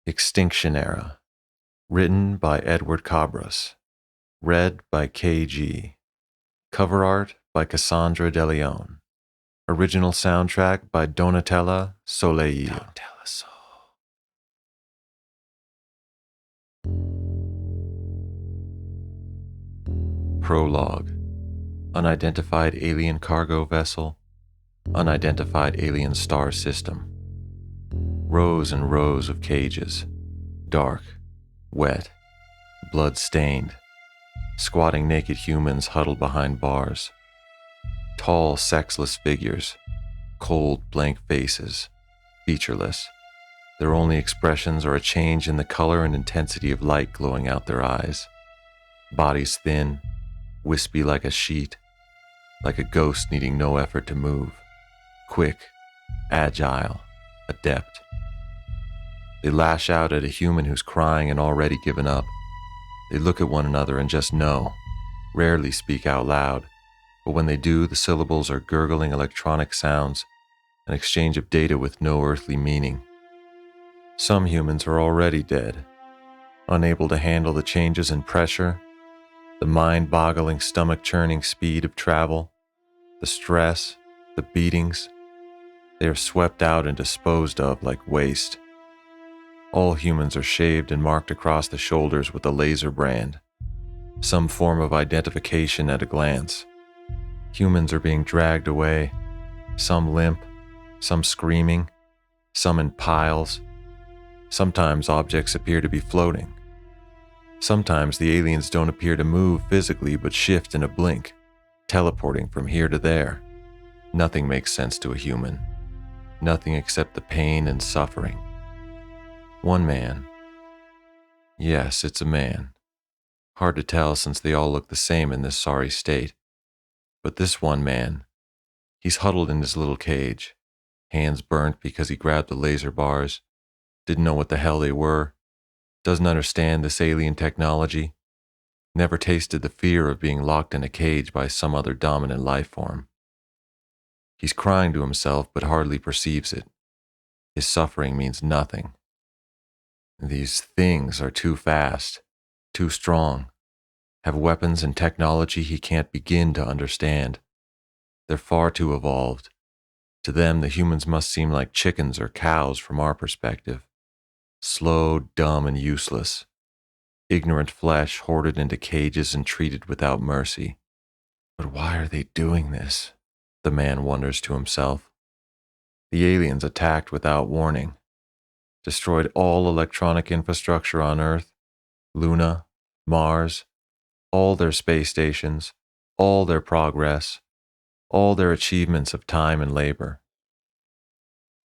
Extinction Era. Written by Edward Cabras. Read by KG. Cover art by Cassandra De Leon. Original soundtrack by Donatella Soleil. Prologue. Unidentified alien cargo vessel. Unidentified alien star system. Rows and rows of cages. Dark, wet, blood-stained. Squatting naked humans huddled behind bars. Tall, sexless figures. Cold, blank faces. Featureless. Their only expressions are a change in the color and intensity of light glowing out their eyes. Bodies thin, wispy like a sheet, like a ghost needing no effort to move. Quick, agile, adept. They lash out at a human who's crying and already given up. They look at one another and just know, rarely speak out loud, but when they do, the syllables are gurgling electronic sounds, an exchange of data with no earthly meaning. Some humans are already dead, unable to handle the changes in pressure, the mind-boggling, stomach-churning speed of travel, the stress, the beatings. They are swept out and disposed of like waste. All humans are shaved and marked across the shoulders with a laser brand, some form of identification at a glance. Humans are being dragged away, some limp, some screaming, some in piles. Sometimes objects appear to be floating. Sometimes the aliens don't appear to move physically but shift in a blink, teleporting from here to there. Nothing makes sense to a human. Nothing except the pain and suffering. One man. Yes, it's a man. Hard to tell since they all look the same in this sorry state. But this one man, he's huddled in his little cage, hands burnt because he grabbed the laser bars, didn't know what the hell they were, doesn't understand this alien technology, never tasted the fear of being locked in a cage by some other dominant life form. He's crying to himself but hardly perceives it. His suffering means nothing. These things are too fast, too strong, have weapons and technology he can't begin to understand. They're far too evolved. To them, the humans must seem like chickens or cows from our perspective. Slow, dumb, and useless. Ignorant flesh hoarded into cages and treated without mercy. But why are they doing this? The man wonders to himself. The aliens attacked without warning. Destroyed all electronic infrastructure on Earth, Luna, Mars, all their space stations, all their progress, all their achievements of time and labor.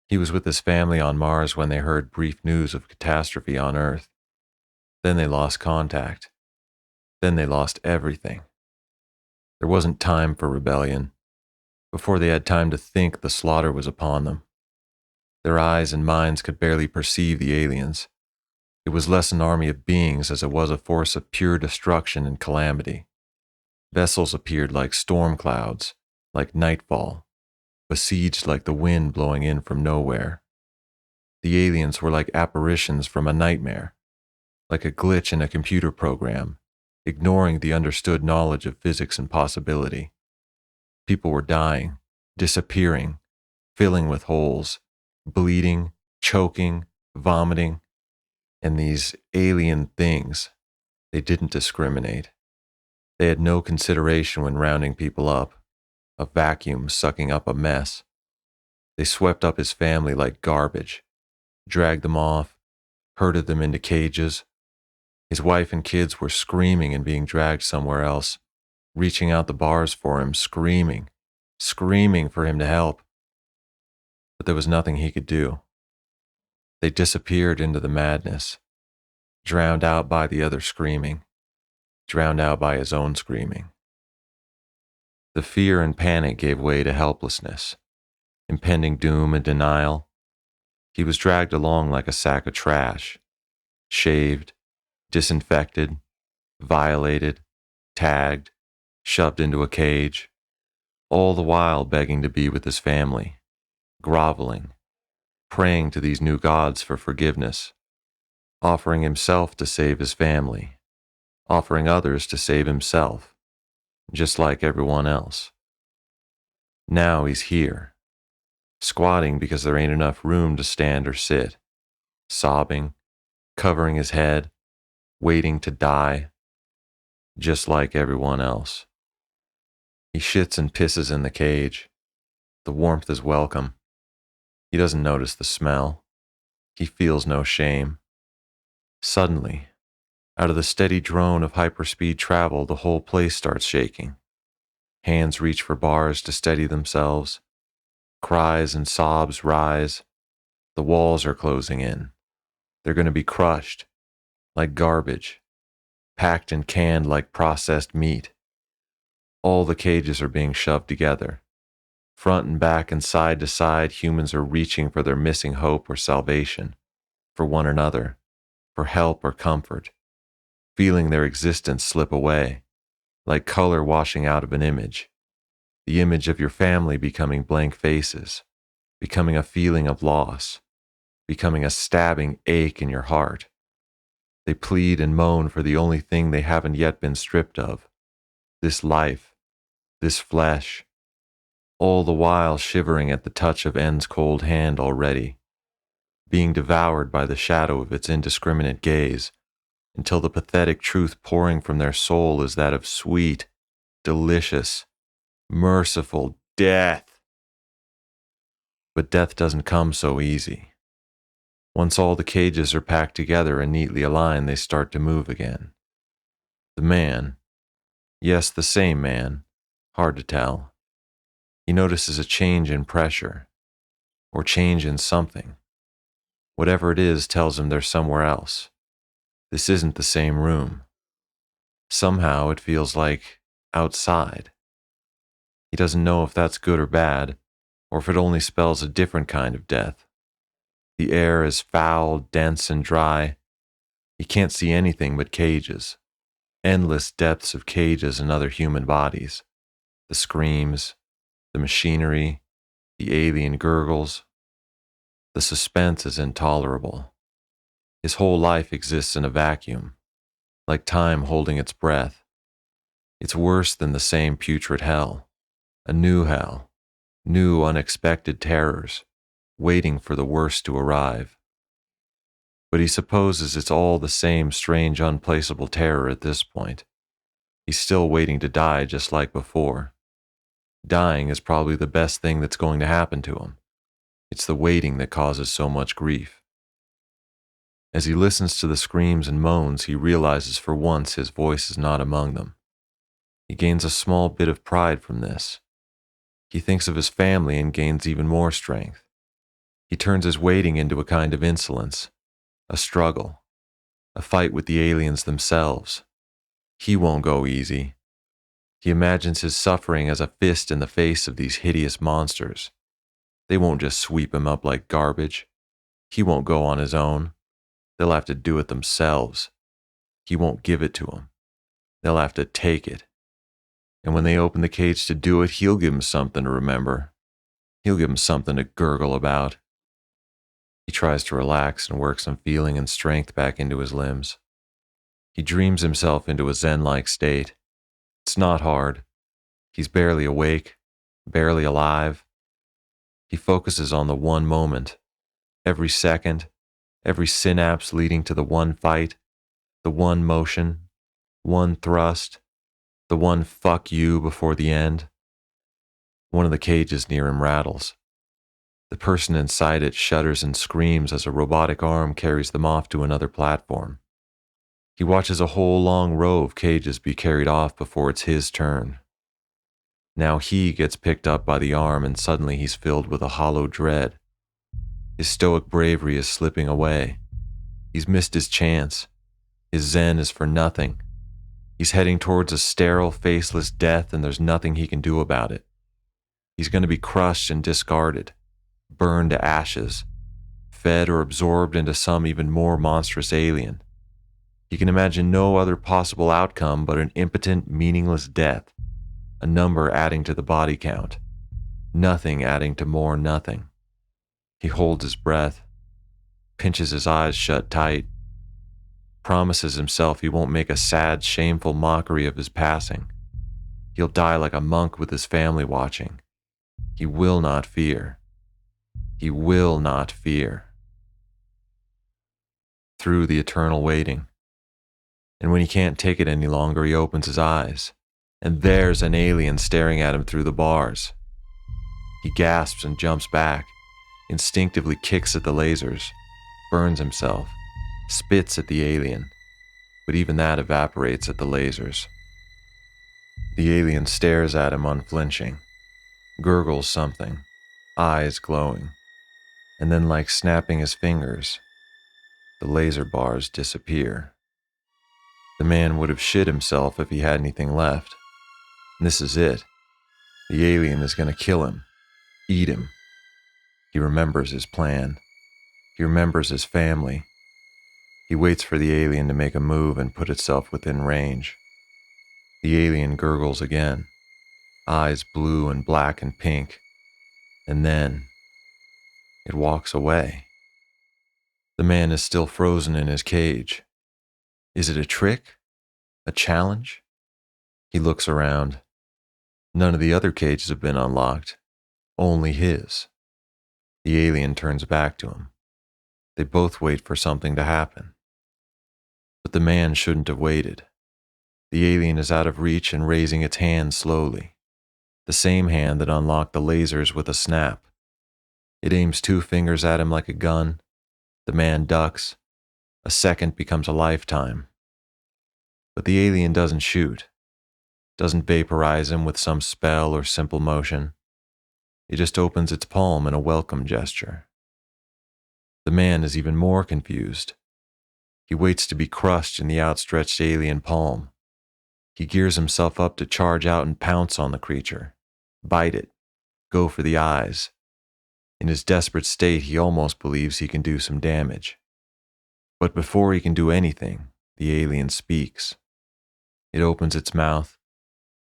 He was with his family on Mars when they heard brief news of catastrophe on Earth. Then they lost contact. Then they lost everything. There wasn't time for rebellion. Before they had time to think, the slaughter was upon them. Their eyes and minds could barely perceive the aliens. It was less an army of beings as it was a force of pure destruction and calamity. Vessels appeared like storm clouds, like nightfall, besieged like the wind blowing in from nowhere. The aliens were like apparitions from a nightmare, like a glitch in a computer program, ignoring the understood knowledge of physics and possibility. People were dying, disappearing, filling with holes, bleeding, choking, vomiting. And these alien things, they didn't discriminate. They had no consideration when rounding people up, a vacuum sucking up a mess. They swept up his family like garbage, dragged them off, herded them into cages. His wife and kids were screaming and being dragged somewhere else, reaching out the bars for him, screaming for him to help. But there was nothing he could do. They disappeared into the madness, drowned out by the other screaming, drowned out by his own screaming. The fear and panic gave way to helplessness, impending doom and denial. He was dragged along like a sack of trash, shaved, disinfected, violated, tagged, shoved into a cage, all the while begging to be with his family, groveling, praying to these new gods for forgiveness, offering himself to save his family, offering others to save himself, just like everyone else. Now he's here, squatting because there ain't enough room to stand or sit, sobbing, covering his head, waiting to die, just like everyone else. He shits and pisses in the cage. The warmth is welcome. He doesn't notice the smell. He feels no shame. Suddenly, out of the steady drone of hyperspeed travel, the whole place starts shaking. Hands reach for bars to steady themselves. Cries and sobs rise. The walls are closing in. They're going to be crushed, like garbage, packed and canned like processed meat. All the cages are being shoved together. Front and back and side to side, humans are reaching for their missing hope or salvation, for one another, for help or comfort, feeling their existence slip away, like color washing out of an image, the image of your family becoming blank faces, becoming a feeling of loss, becoming a stabbing ache in your heart. They plead and moan for the only thing they haven't yet been stripped of, this life, this flesh, all the while shivering at the touch of N's cold hand already, being devoured by the shadow of its indiscriminate gaze, until the pathetic truth pouring from their soul is that of sweet, delicious, merciful death. But death doesn't come so easy. Once all the cages are packed together and neatly aligned, they start to move again. The man, yes, the same man, hard to tell. He notices a change in pressure, or change in something. Whatever it is tells him they're somewhere else. This isn't the same room. Somehow it feels like outside. He doesn't know if that's good or bad, or if it only spells a different kind of death. The air is foul, dense, and dry. He can't see anything but cages. Endless depths of cages and other human bodies. The screams, the machinery, the alien gurgles. The suspense is intolerable. His whole life exists in a vacuum, like time holding its breath. It's worse than the same putrid hell, a new hell, new unexpected terrors, waiting for the worst to arrive. But he supposes it's all the same strange, unplaceable terror at this point. He's still waiting to die just like before. Dying is probably the best thing that's going to happen to him. It's the waiting that causes so much grief. As he listens to the screams and moans, he realizes for once his voice is not among them. He gains a small bit of pride from this. He thinks of his family and gains even more strength. He turns his waiting into a kind of insolence, a struggle, a fight with the aliens themselves. He won't go easy. He imagines his suffering as a fist in the face of these hideous monsters. They won't just sweep him up like garbage. He won't go on his own. They'll have to do it themselves. He won't give it to them. They'll have to take it. And when they open the cage to do it, he'll give them something to remember. He'll give them something to gurgle about. He tries to relax and work some feeling and strength back into his limbs. He dreams himself into a zen-like state. It's not hard. He's barely awake, barely alive. He focuses on the one moment, every second, every synapse leading to the one fight, the one motion, one thrust, the one fuck you before the end. One of the cages near him rattles. The person inside it shudders and screams as a robotic arm carries them off to another platform. He watches a whole long row of cages be carried off before it's his turn. Now he gets picked up by the arm and suddenly he's filled with a hollow dread. His stoic bravery is slipping away. He's missed his chance. His zen is for nothing. He's heading towards a sterile, faceless death and there's nothing he can do about it. He's going to be crushed and discarded, burned to ashes, fed or absorbed into some even more monstrous alien. He can imagine no other possible outcome but an impotent, meaningless death, a number adding to the body count, nothing adding to more nothing. He holds his breath, pinches his eyes shut tight, promises himself he won't make a sad, shameful mockery of his passing. He'll die like a monk with his family watching. He will not fear. He will not fear. Through the eternal waiting. And when he can't take it any longer, he opens his eyes. And there's an alien staring at him through the bars. He gasps and jumps back, instinctively kicks at the lasers, burns himself, spits at the alien, but even that evaporates at the lasers. The alien stares at him unflinching, gurgles something, eyes glowing, and then, like snapping his fingers, the laser bars disappear. The man would have shit himself if he had anything left. And this is it. The alien is going to kill him, eat him. He remembers his plan. He remembers his family. He waits for the alien to make a move and put itself within range. The alien gurgles again, eyes blue and black and pink, and then it walks away. The man is still frozen in his cage. Is it a trick? A challenge? He looks around. None of the other cages have been unlocked, only his. The alien turns back to him. They both wait for something to happen. But the man shouldn't have waited. The alien is out of reach and raising its hand slowly. The same hand that unlocked the lasers with a snap. It aims 2 fingers at him like a gun. The man ducks. A second becomes a lifetime. But the alien doesn't shoot. Doesn't vaporize him with some spell or simple motion. It just opens its palm in a welcome gesture. The man is even more confused. He waits to be crushed in the outstretched alien palm. He gears himself up to charge out and pounce on the creature, bite it, go for the eyes. In his desperate state, he almost believes he can do some damage. But before he can do anything, the alien speaks. It opens its mouth,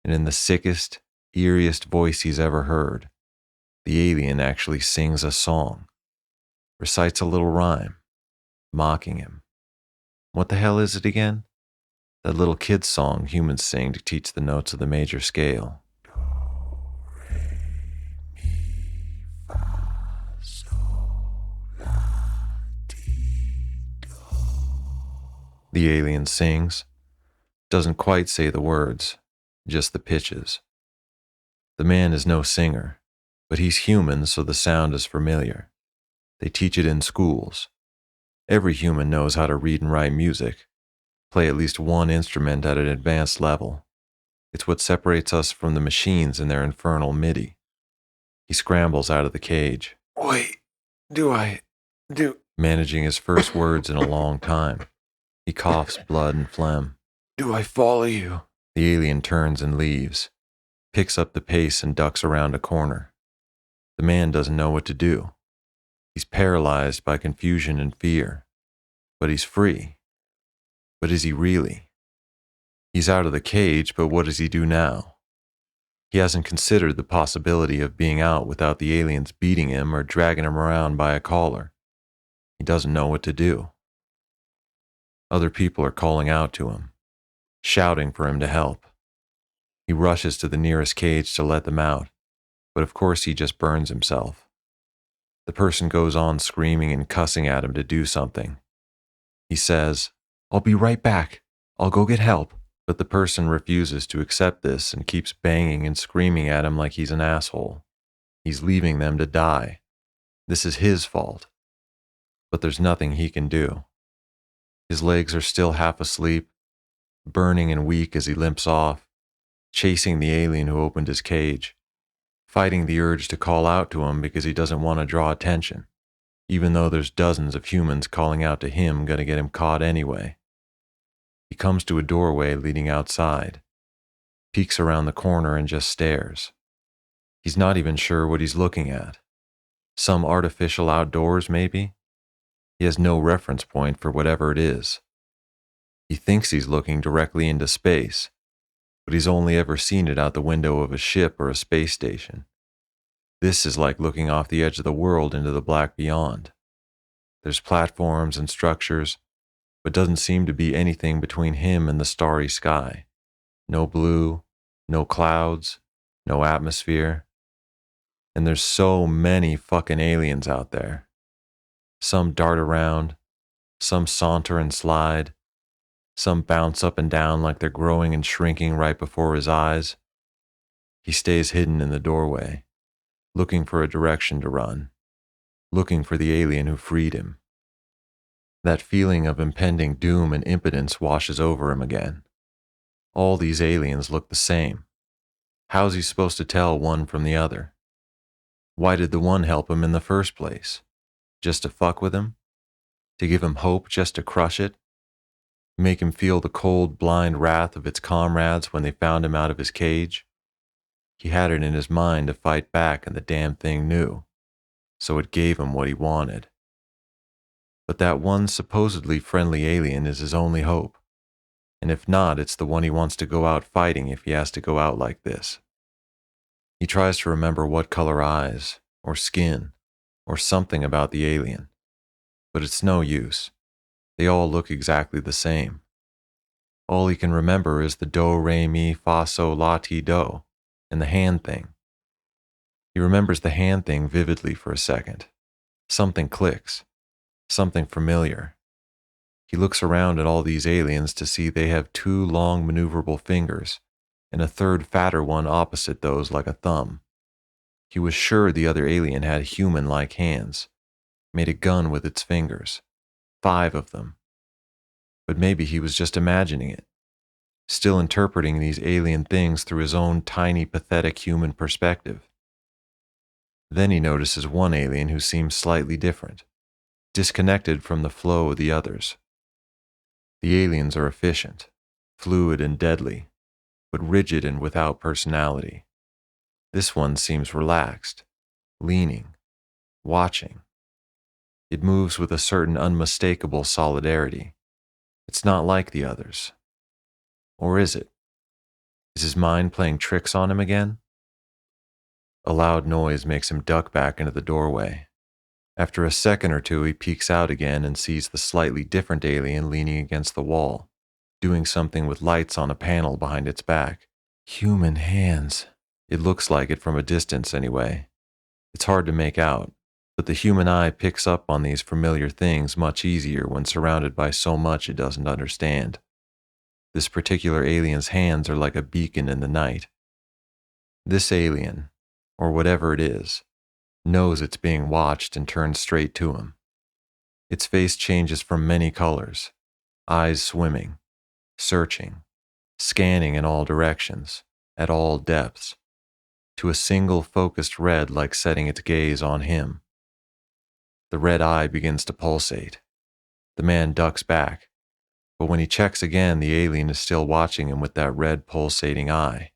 and in the sickest, eeriest voice he's ever heard, the alien actually sings a song, recites a little rhyme, mocking him. What the hell is it again? That little kid's song humans sing to teach the notes of the major scale. Do, re, mi, fa, sol, la, ti, do. The alien sings. Doesn't quite say the words, just the pitches. The man is no singer, but he's human, so the sound is familiar. They teach it in schools. Every human knows how to read and write music, play at least one instrument at an advanced level. It's what separates us from the machines in their infernal MIDI. He scrambles out of the cage. Wait, managing his first words in a long time. He coughs blood and phlegm. Do I follow you? The alien turns and leaves, picks up the pace and ducks around a corner. The man doesn't know what to do. He's paralyzed by confusion and fear, but he's free. But is he really? He's out of the cage, but what does he do now? He hasn't considered the possibility of being out without the aliens beating him or dragging him around by a collar. He doesn't know what to do. Other people are calling out to him, shouting for him to help. He rushes to the nearest cage to let them out, but of course he just burns himself. The person goes on screaming and cussing at him to do something. He says, "I'll be right back. I'll go get help." But the person refuses to accept this and keeps banging and screaming at him like he's an asshole. He's leaving them to die. This is his fault. But there's nothing he can do. His legs are still half asleep, burning and weak as he limps off, chasing the alien who opened his cage, fighting the urge to call out to him because he doesn't want to draw attention, even though there's dozens of humans calling out to him gonna get him caught anyway. He comes to a doorway leading outside, peeks around the corner and just stares. He's not even sure what he's looking at. Some artificial outdoors, maybe? He has no reference point for whatever it is. He thinks he's looking directly into space, but he's only ever seen it out the window of a ship or a space station. This is like looking off the edge of the world into the black beyond. There's platforms and structures, but doesn't seem to be anything between him and the starry sky. No blue, no clouds, no atmosphere. And there's so many fucking aliens out there. Some dart around, some saunter and slide, some bounce up and down like they're growing and shrinking right before his eyes. He stays hidden in the doorway, looking for a direction to run, looking for the alien who freed him. That feeling of impending doom and impotence washes over him again. All these aliens look the same. How's he supposed to tell one from the other? Why did the one help him in the first place? Just to fuck with him? To give him hope just to crush it? Make him feel the cold, blind wrath of its comrades when they found him out of his cage? He had it in his mind to fight back, and the damn thing knew, so it gave him what he wanted. But that one supposedly friendly alien is his only hope. And if not, it's the one he wants to go out fighting if he has to go out like this. He tries to remember what color eyes, or skin, or something about the alien. But it's no use. They all look exactly the same. All he can remember is the do, re, mi, fa, sol, la, ti, do, and the hand thing. He remembers the hand thing vividly for a second. Something clicks. Something familiar. He looks around at all these aliens to see they have 2 long maneuverable fingers, and a third fatter one opposite those like a thumb. He was sure the other alien had human-like hands, made a gun with its fingers, 5 of them. But maybe he was just imagining it, still interpreting these alien things through his own tiny, pathetic human perspective. Then he notices one alien who seems slightly different, disconnected from the flow of the others. The aliens are efficient, fluid and deadly, but rigid and without personality. This one seems relaxed, leaning, watching. It moves with a certain unmistakable solidarity. It's not like the others. Or is it? Is his mind playing tricks on him again? A loud noise makes him duck back into the doorway. After a second or two, he peeks out again and sees the slightly different alien leaning against the wall, doing something with lights on a panel behind its back. Human hands. It looks like it from a distance anyway. It's hard to make out, but the human eye picks up on these familiar things much easier when surrounded by so much it doesn't understand. This particular alien's hands are like a beacon in the night. This alien, or whatever it is, knows it's being watched and turns straight to him. Its face changes from many colors, eyes swimming, searching, scanning in all directions, at all depths, to a single focused red like setting its gaze on him. The red eye begins to pulsate. The man ducks back, but when he checks again, the alien is still watching him with that red pulsating eye.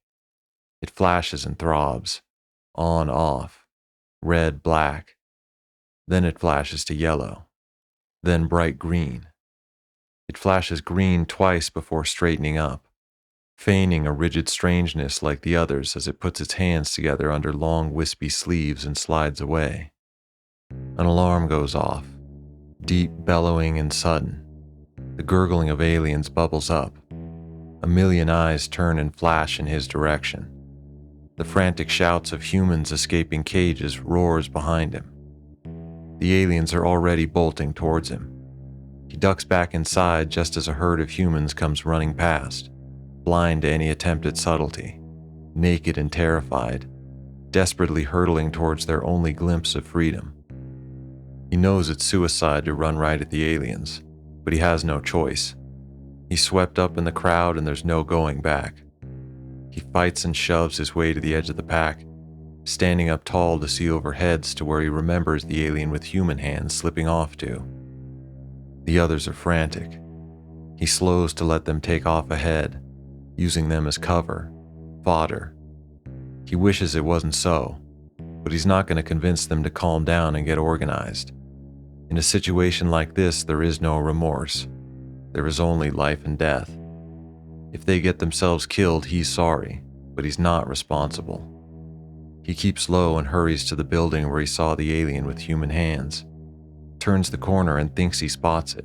It flashes and throbs, on, off, red, black. Then it flashes to yellow, then bright green. It flashes green twice before straightening up, feigning a rigid strangeness like the others as it puts its hands together under long wispy sleeves and slides away. An alarm goes off, deep, bellowing, and sudden. The gurgling of aliens bubbles up. A million eyes turn and flash in his direction. The frantic shouts of humans escaping cages roars behind him. The aliens are already bolting towards him. He ducks back inside just as a herd of humans comes running past, blind to any attempt at subtlety, naked and terrified, desperately hurtling towards their only glimpse of freedom. He knows it's suicide to run right at the aliens, but he has no choice. He's swept up in the crowd and there's no going back. He fights and shoves his way to the edge of the pack, standing up tall to see over heads to where he remembers the alien with human hands slipping off to. The others are frantic. He slows to let them take off ahead, using them as cover, fodder. He wishes it wasn't so, but he's not going to convince them to calm down and get organized. In a situation like this, there is no remorse. There is only life and death. If they get themselves killed, he's sorry, but he's not responsible. He keeps low and hurries to the building where he saw the alien with human hands, turns the corner and thinks he spots it.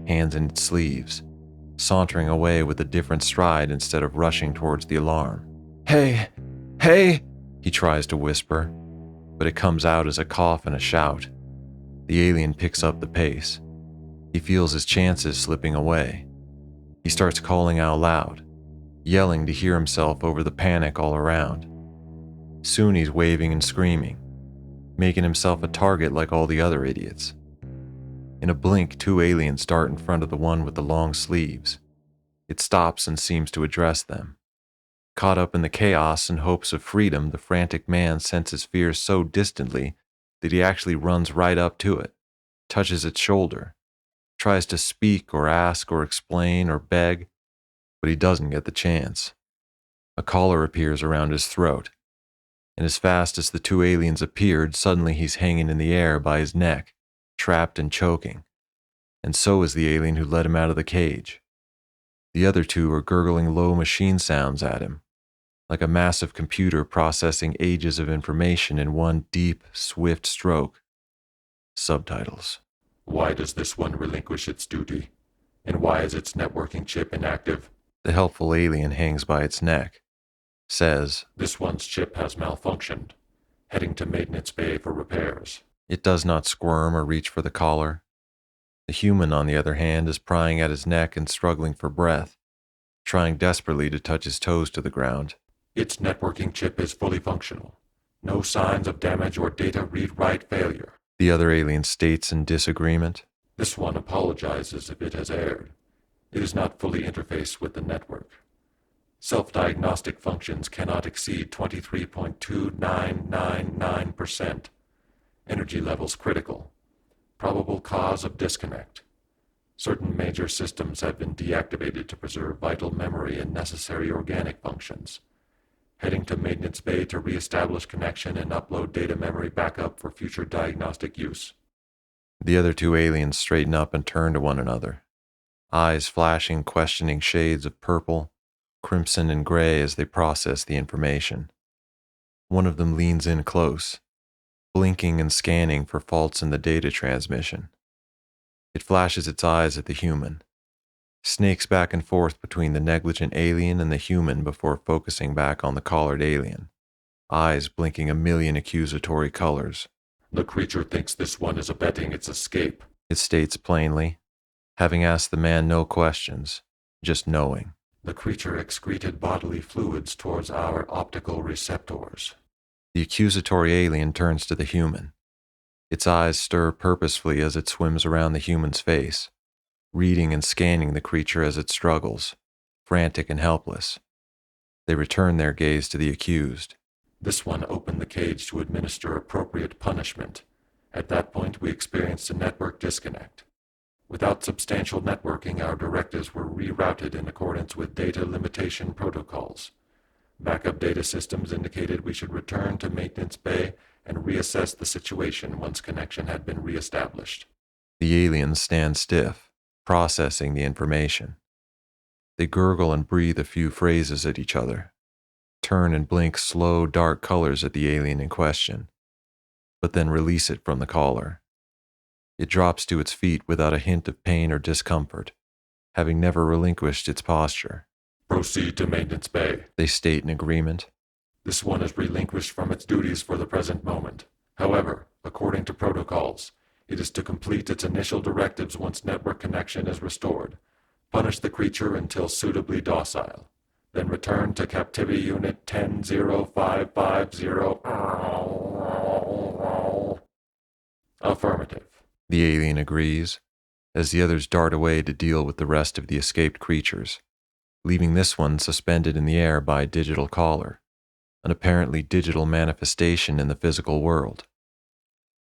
hands in its sleeves, sauntering away with a different stride instead of rushing towards the alarm. "Hey! Hey!" he tries to whisper, but it comes out as a cough and a shout. The alien picks up the pace. He feels his chances slipping away. He starts calling out loud, yelling to hear himself over the panic all around. Soon he's waving and screaming, making himself a target like all the other idiots. In a blink, two aliens dart in front of the one with the long sleeves. It stops and seems to address them. Caught up in the chaos and hopes of freedom, the frantic man senses fear so distantly that he actually runs right up to it, touches its shoulder, tries to speak or ask or explain or beg, but he doesn't get the chance. A collar appears around his throat, and as fast as the two aliens appeared, suddenly he's hanging in the air by his neck, trapped and choking, and so is the alien who let him out of the cage. The other two are gurgling low machine sounds at him, like a massive computer processing ages of information in one deep, swift stroke. Subtitles. Why does this one relinquish its duty? And why is its networking chip inactive? The helpful alien hangs by its neck, says, This one's chip has malfunctioned. Heading to maintenance bay for repairs. It does not squirm or reach for the collar. The human, on the other hand, is prying at his neck and struggling for breath, trying desperately to touch his toes to the ground. Its networking chip is fully functional. No signs of damage or data read-write failure. The other alien states in disagreement. This one apologizes if it has erred. It is not fully interfaced with the network. Self-diagnostic functions cannot exceed 23.2999%. Energy levels critical. Probable cause of disconnect. Certain major systems have been deactivated to preserve vital memory and necessary organic functions. Heading to maintenance bay to reestablish connection and upload data memory backup for future diagnostic use. The other two aliens straighten up and turn to one another, eyes flashing questioning shades of purple, crimson, and gray as they process the information. One of them leans in close, blinking and scanning for faults in the data transmission. It flashes its eyes at the human, snakes back and forth between the negligent alien and the human before focusing back on the collared alien, eyes blinking a million accusatory colors. The creature thinks this one is abetting its escape, it states plainly, having asked the man no questions, just knowing. The creature excreted bodily fluids towards our optical receptors. The accusatory alien turns to the human. Its eyes stir purposefully as it swims around the human's face, reading and scanning the creature as it struggles, frantic and helpless. They return their gaze to the accused. This one opened the cage to administer appropriate punishment. At that point, we experienced a network disconnect. Without substantial networking, our directives were rerouted in accordance with data limitation protocols. Backup data systems indicated we should return to maintenance bay and reassess the situation once connection had been reestablished. The aliens stand stiff, processing the information. They gurgle and breathe a few phrases at each other, turn and blink slow, dark colors at the alien in question, but then release it from the collar. It drops to its feet without a hint of pain or discomfort, having never relinquished its posture. Proceed to maintenance bay, they state in agreement. This one is relinquished from its duties for the present moment. However, according to protocols, it is to complete its initial directives once network connection is restored. Punish the creature until suitably docile. Then return to Captivity Unit 10-0550. Affirmative. The alien agrees, as the others dart away to deal with the rest of the escaped creatures, leaving this one suspended in the air by a digital collar, an apparently digital manifestation in the physical world.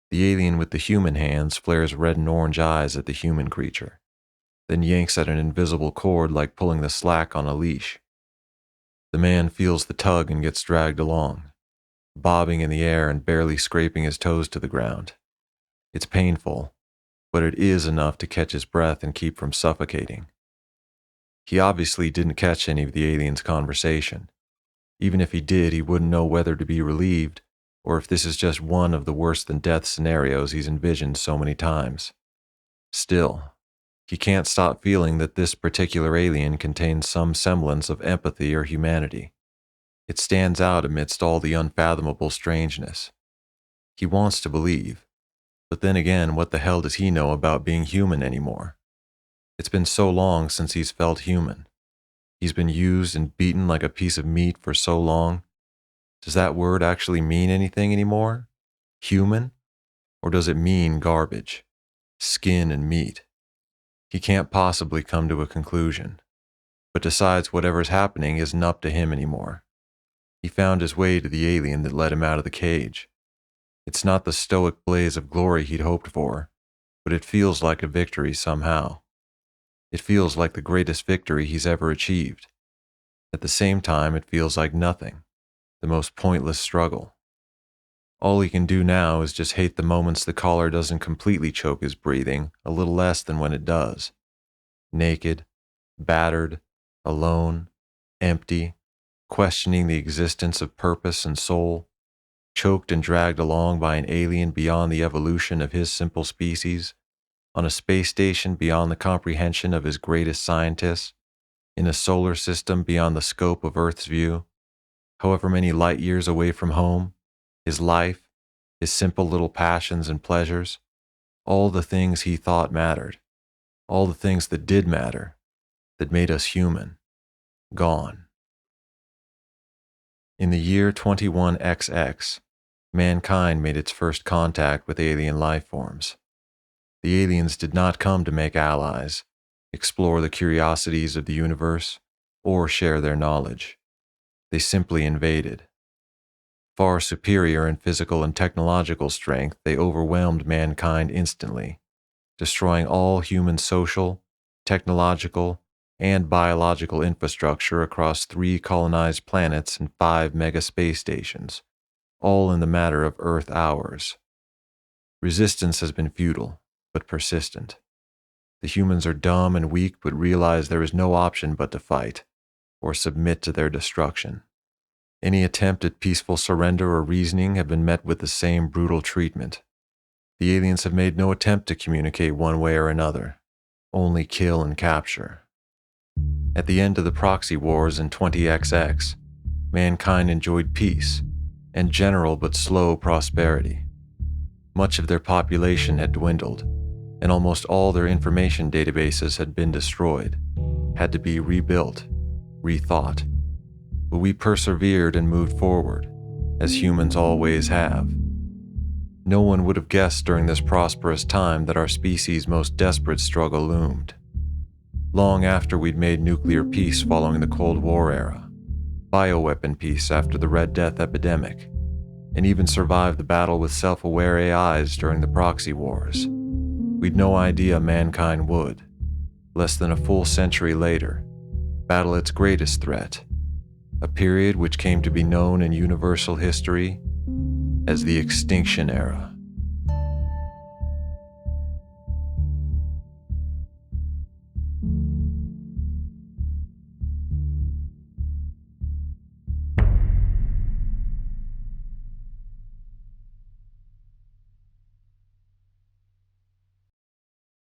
The alien with the human hands flares red and orange eyes at the human creature, then yanks at an invisible cord like pulling the slack on a leash. The man feels the tug and gets dragged along, bobbing in the air and barely scraping his toes to the ground. It's painful, but it is enough to catch his breath and keep from suffocating. He obviously didn't catch any of the alien's conversation. Even if he did, he wouldn't know whether to be relieved or if this is just one of the worse-than-death scenarios he's envisioned so many times. Still, He can't stop feeling that this particular alien contains some semblance of empathy or humanity. It stands out amidst all the unfathomable strangeness. He wants to believe, but then again, what the hell does he know about being human anymore? It's been so long since he's felt human. He's been used and beaten like a piece of meat for so long. Does that word actually mean anything anymore? Human? Or does it mean garbage? Skin and meat? He can't possibly come to a conclusion, but decides whatever's happening isn't up to him anymore. He found his way to the alien that let him out of the cage. It's not the stoic blaze of glory he'd hoped for, but it feels like a victory somehow. It feels like the greatest victory he's ever achieved. At the same time, it feels like nothing, the most pointless struggle. All he can do now is just hate the moments the collar doesn't completely choke his breathing, a little less than when it does. Naked, battered, alone, empty, questioning the existence of purpose and soul, choked and dragged along by an alien beyond the evolution of his simple species, on a space station beyond the comprehension of his greatest scientists, in a solar system beyond the scope of Earth's view, however many light years away from home, his life, his simple little passions and pleasures, all the things he thought mattered, all the things that did matter, that made us human, gone. In the year 21XX, mankind made its first contact with alien life forms. The aliens did not come to make allies, explore the curiosities of the universe, or share their knowledge. They simply invaded. Far superior in physical and technological strength, they overwhelmed mankind instantly, destroying all human social, technological, and biological infrastructure across 3 colonized planets and 5 mega space stations, all in the matter of Earth hours. Resistance has been futile, but persistent. The humans are dumb and weak, but realize there is no option but to fight, or submit to their destruction. Any attempt at peaceful surrender or reasoning have been met with the same brutal treatment. The aliens have made no attempt to communicate one way or another, only kill and capture. At the end of the proxy wars in 20XX, mankind enjoyed peace and general but slow prosperity. Much of their population had dwindled, and almost all their information databases had been destroyed, had to be rebuilt, rethought. But we persevered and moved forward, as humans always have. No one would have guessed during this prosperous time that our species' most desperate struggle loomed. Long after we'd made nuclear peace following the Cold War era, bioweapon peace after the Red Death epidemic, and even survived the battle with self-aware AIs during the proxy wars, we'd no idea mankind would, less than a full century later, battle its greatest threat, a period which came to be known in universal history as the Extinction Era.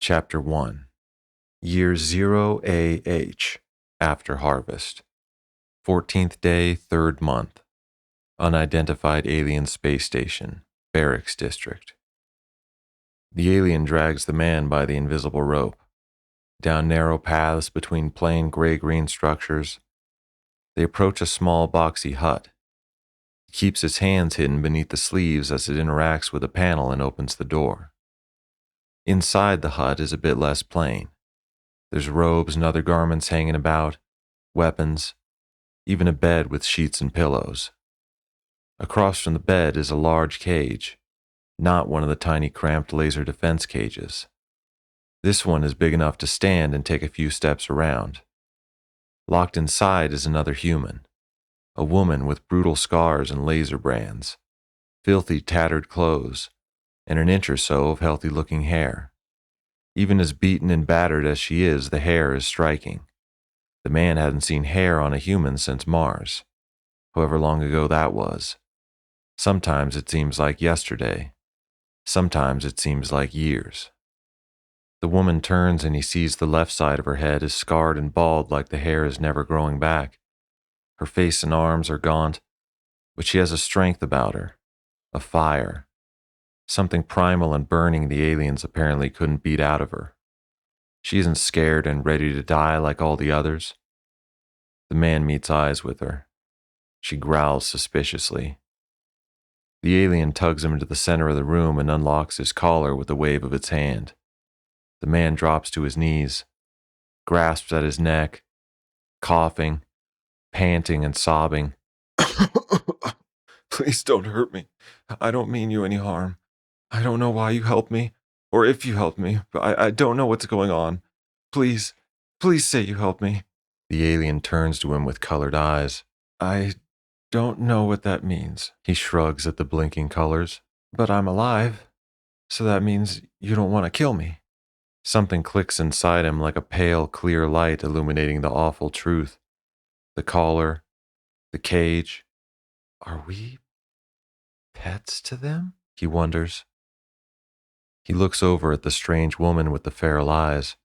Chapter 1. Year 0AH, after harvest. 14th day, 3rd month. Unidentified alien space station, Barracks District. The alien drags the man by the invisible rope, down narrow paths between plain gray-green structures. They approach a small boxy hut. He keeps his hands hidden beneath the sleeves as it interacts with a panel and opens the door. Inside the hut is a bit less plain. There's robes and other garments hanging about, weapons, even a bed with sheets and pillows. Across from the bed is a large cage, not one of the tiny cramped laser defense cages. This one is big enough to stand and take a few steps around. Locked inside is another human, a woman with brutal scars and laser brands, filthy tattered clothes, and an inch or so of healthy-looking hair. Even as beaten and battered as she is, the hair is striking. The man hadn't seen hair on a human since Mars, however long ago that was. Sometimes it seems like yesterday. Sometimes it seems like years. The woman turns and he sees the left side of her head is scarred and bald like the hair is never growing back. Her face and arms are gaunt, but she has a strength about her, a fire, something primal and burning the aliens apparently couldn't beat out of her. She isn't scared and ready to die like all the others. The man meets eyes with her. She growls suspiciously. The alien tugs him into the center of the room and unlocks his collar with a wave of its hand. The man drops to his knees, grasps at his neck, coughing, panting and sobbing. Please don't hurt me. I don't mean you any harm. I don't know why you helped me, or if you helped me, but I don't know what's going on. Please say you helped me. The alien turns to him with colored eyes. I don't know what that means. He shrugs at the blinking colors. But I'm alive, so that means you don't want to kill me. Something clicks inside him like a pale, clear light illuminating the awful truth. The collar, the cage. Are we pets to them? He wonders. He looks over at the strange woman with the feral eyes.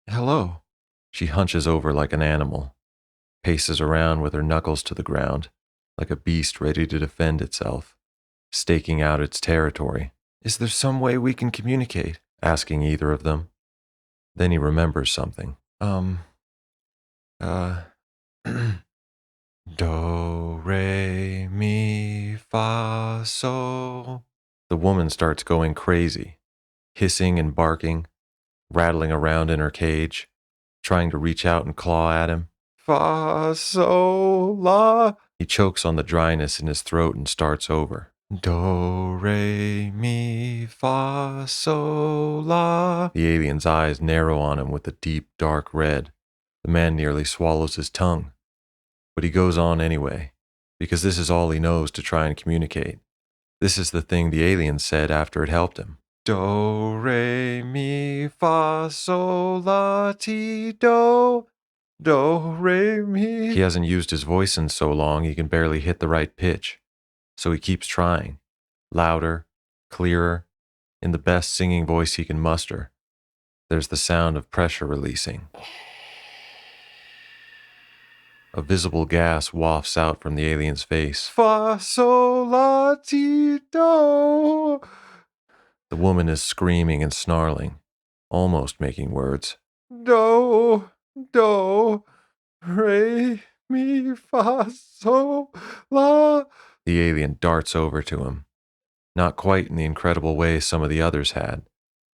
Hello. She hunches over like an animal, paces around with her knuckles to the ground, like a beast ready to defend itself, staking out its territory. Is there some way we can communicate? Asking either of them. Then he remembers something. Do, re, mi, fa, sol. The woman starts going crazy, hissing and barking, rattling around in her cage, trying to reach out and claw at him. Fa, sol, la. He chokes on the dryness in his throat and starts over. Do, re, mi, fa, sol, la. The alien's eyes narrow on him with a deep, dark red. The man nearly swallows his tongue. But he goes on anyway, because this is all he knows to try and communicate. This is the thing the alien said after it helped him. Do, re, mi, fa, sol, la, ti, do. Do, re, mi. He hasn't used his voice in so long he can barely hit the right pitch. So he keeps trying. Louder, clearer, in the best singing voice he can muster. There's the sound of pressure releasing. A visible gas wafts out from the alien's face. Fa, sol, la, ti, do. The woman is screaming and snarling, almost making words. Do, re, mi, fa, sol, la. The alien darts over to him, not quite in the incredible way some of the others had,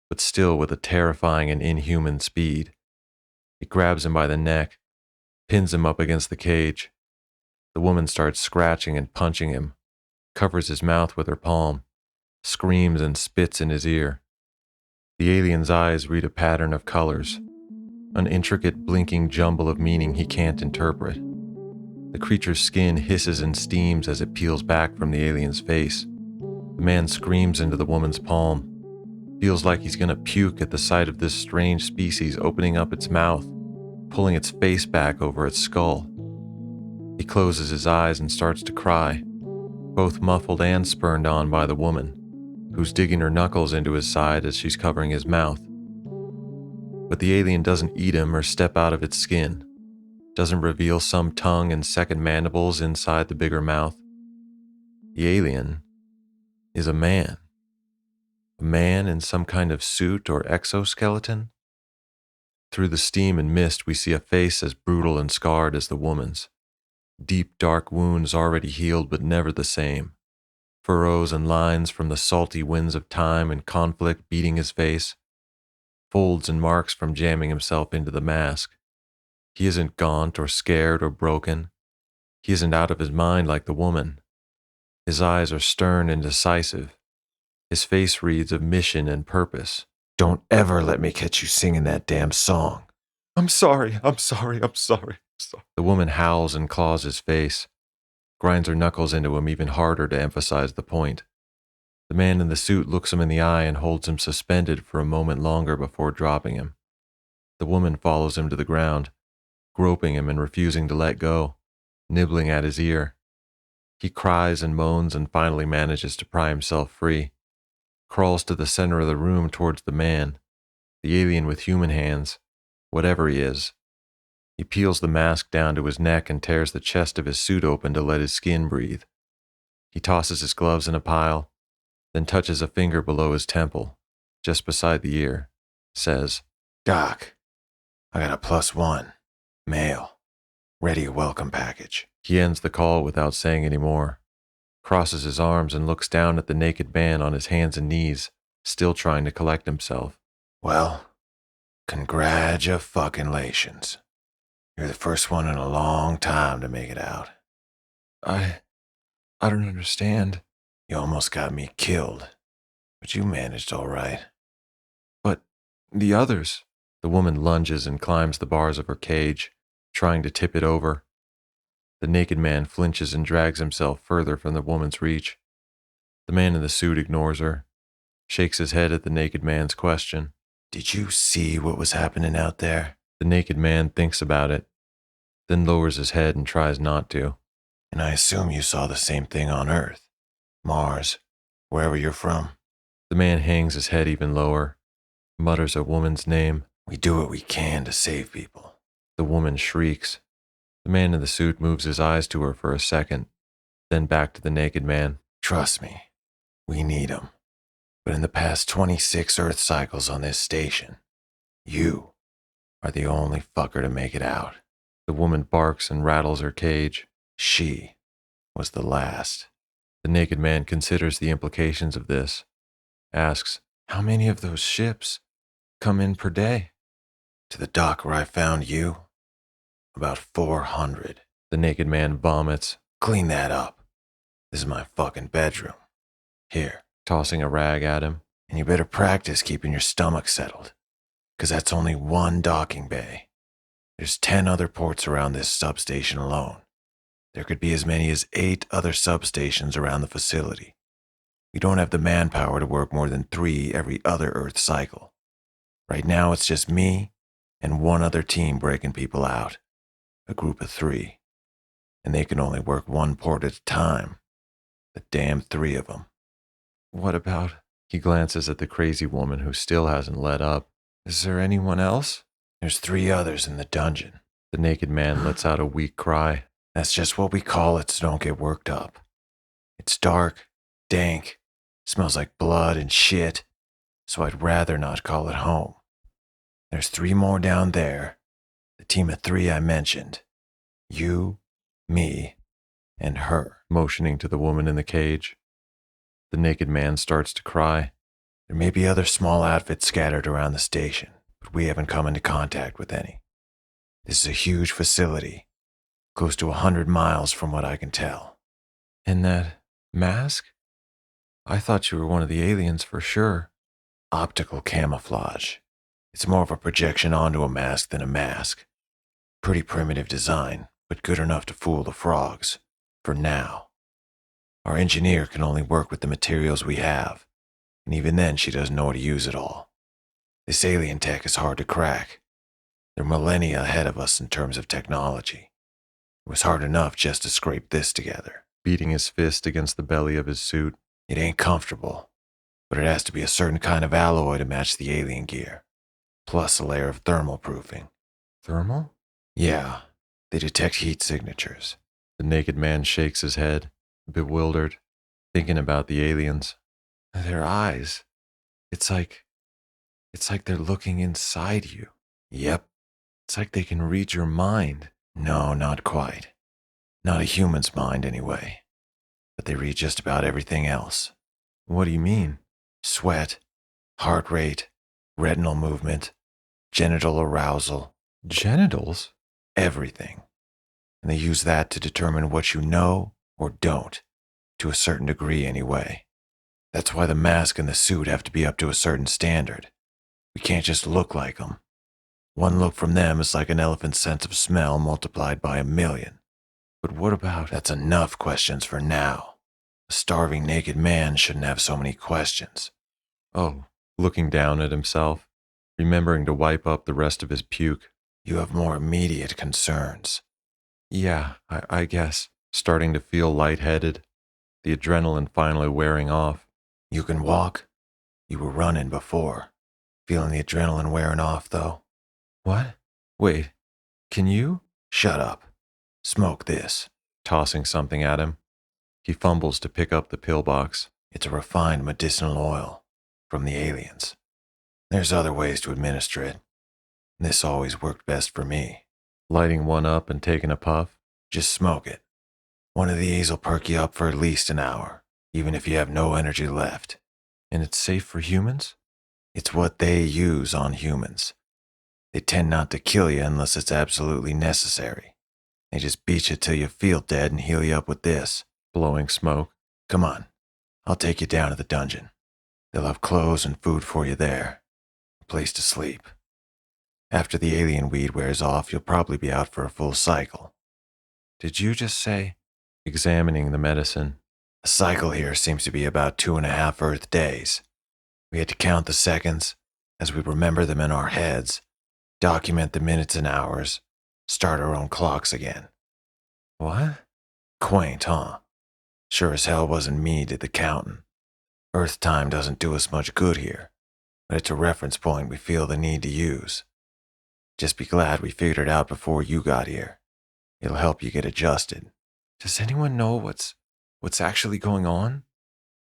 but still with a terrifying and inhuman speed. He grabs him by the neck, pins him up against the cage. The woman starts scratching and punching him, covers his mouth with her palm, screams and spits in his ear. The alien's eyes read a pattern of colors, an intricate blinking jumble of meaning he can't interpret. The creature's skin hisses and steams as it peels back from the alien's face. The man screams into the woman's palm, feels like he's gonna puke at the sight of this strange species opening up its mouth, pulling its face back over its skull. He closes his eyes and starts to cry, both muffled and spurned on by the woman, who's digging her knuckles into his side as she's covering his mouth. But the alien doesn't eat him or step out of its skin, doesn't reveal some tongue and second mandibles inside the bigger mouth. The alien is a man in some kind of suit or exoskeleton. Through the steam and mist, we see a face as brutal and scarred as the woman's. Deep, dark wounds already healed but never the same. Furrows and lines from the salty winds of time and conflict beating his face. Folds and marks from jamming himself into the mask. He isn't gaunt or scared or broken. He isn't out of his mind like the woman. His eyes are stern and decisive. His face reads of mission and purpose. Don't ever let me catch you singing that damn song. I'm sorry. The woman howls and claws his face, grinds her knuckles into him even harder to emphasize the point. The man in the suit looks him in the eye and holds him suspended for a moment longer before dropping him. The woman follows him to the ground, groping him and refusing to let go, nibbling at his ear. He cries and moans and finally manages to pry himself free, crawls to the center of the room towards the man, The alien with human hands, whatever he is. He peels the mask down to his neck and tears the chest of his suit open to let his skin breathe. He tosses his gloves in a pile, then touches a finger below his temple, just beside the ear, says, Doc, I got a +1. Mail. Ready a welcome package. He ends the call without saying any more, crosses his arms and looks down at the naked man on his hands and knees, still trying to collect himself. Well, congratulations. You're the first one in a long time to make it out. I don't understand. You almost got me killed, but you managed all right. But the others. The woman lunges and climbs the bars of her cage, trying to tip it over. The naked man flinches and drags himself further from the woman's reach. The man in the suit ignores her, shakes his head at the naked man's question. Did you see what was happening out there? The naked man thinks about it, then lowers his head and tries not to. And I assume you saw the same thing on Earth, Mars, wherever you're from. The man hangs his head even lower, mutters a woman's name. We do what we can to save people. The woman shrieks. The man in the suit moves his eyes to her for a second, then back to the naked man. Trust me, we need 'em. But in the past 26 Earth cycles on this station, you are the only fucker to make it out. The woman barks and rattles her cage. She was the last. The naked man considers the implications of this, asks, how many of those ships come in per day? To the dock where I found you, about 400. The naked man vomits. Clean that up. This is my fucking bedroom. Here, tossing a rag at him. And you better practice keeping your stomach settled, 'cause that's only one docking bay. There's 10 other ports around this substation alone. There could be as many as 8 other substations around the facility. We don't have the manpower to work more than 3 every other Earth cycle. Right now it's just me and one other team breaking people out, a group of 3. And they can only work one port at a time. The damn 3 of them. What about... He glances at the crazy woman who still hasn't let up. Is there anyone else? There's 3 others in the dungeon. The naked man lets out a weak cry. That's just what we call it, so don't get worked up. It's dark, dank, smells like blood and shit, so I'd rather not call it home. There's 3 more down there, the team of 3 I mentioned. You, me, and her. Motioning to the woman in the cage. The naked man starts to cry. There may be other small outfits scattered around the station, but we haven't come into contact with any. This is a huge facility, close to 100 miles from what I can tell. And that mask? I thought you were one of the aliens for sure. Optical camouflage. It's more of a projection onto a mask than a mask. Pretty primitive design, but good enough to fool the frogs. For now. Our engineer can only work with the materials we have, and even then she doesn't know how to use it all. This alien tech is hard to crack. They're millennia ahead of us in terms of technology. It was hard enough just to scrape this together. Beating his fist against the belly of his suit. It ain't comfortable, but it has to be a certain kind of alloy to match the alien gear, plus a layer of thermal proofing. Thermal? Yeah, they detect heat signatures. The naked man shakes his head, bewildered, thinking about the aliens. Their eyes. It's like they're looking inside you. Yep. It's like they can read your mind. No, not quite. Not a human's mind, anyway. But they read just about everything else. What do you mean? Sweat, heart rate, retinal movement, genital arousal. Genitals? Everything. And they use that to determine what you know or don't, to a certain degree anyway. That's why the mask and the suit have to be up to a certain standard. We can't just look like them. One look from them is like an elephant's sense of smell multiplied by 1,000,000. But what about... That's enough questions for now. A starving naked man shouldn't have so many questions. Oh, looking down at himself, remembering to wipe up the rest of his puke. You have more immediate concerns. Yeah, I guess. Starting to feel lightheaded, the adrenaline finally wearing off. You can walk. You were running before. Feeling the adrenaline wearing off, though? What? Wait, can you? Shut up. Smoke this. Tossing something at him. He fumbles to pick up the pillbox. It's a refined medicinal oil from the aliens. There's other ways to administer it. This always worked best for me. Lighting one up and taking a puff. Just smoke it. One of these will perk you up for at least an hour, even if you have no energy left. And it's safe for humans? It's what they use on humans. They tend not to kill you unless it's absolutely necessary. They just beat you till you feel dead and heal you up with this. Blowing smoke. Come on, I'll take you down to the dungeon. They'll have clothes and food for you there. A place to sleep. After the alien weed wears off, you'll probably be out for a full cycle. Did you just say? Examining the medicine. A cycle here seems to be about 2.5 Earth days. We had to count the seconds as we remember them in our heads, document the minutes and hours, start our own clocks again. What? Quaint, huh? Sure as hell wasn't me did the counting. Earth time doesn't do us much good here, but it's a reference point we feel the need to use. Just be glad we figured it out before you got here. It'll help you get adjusted. Does anyone know what's actually going on?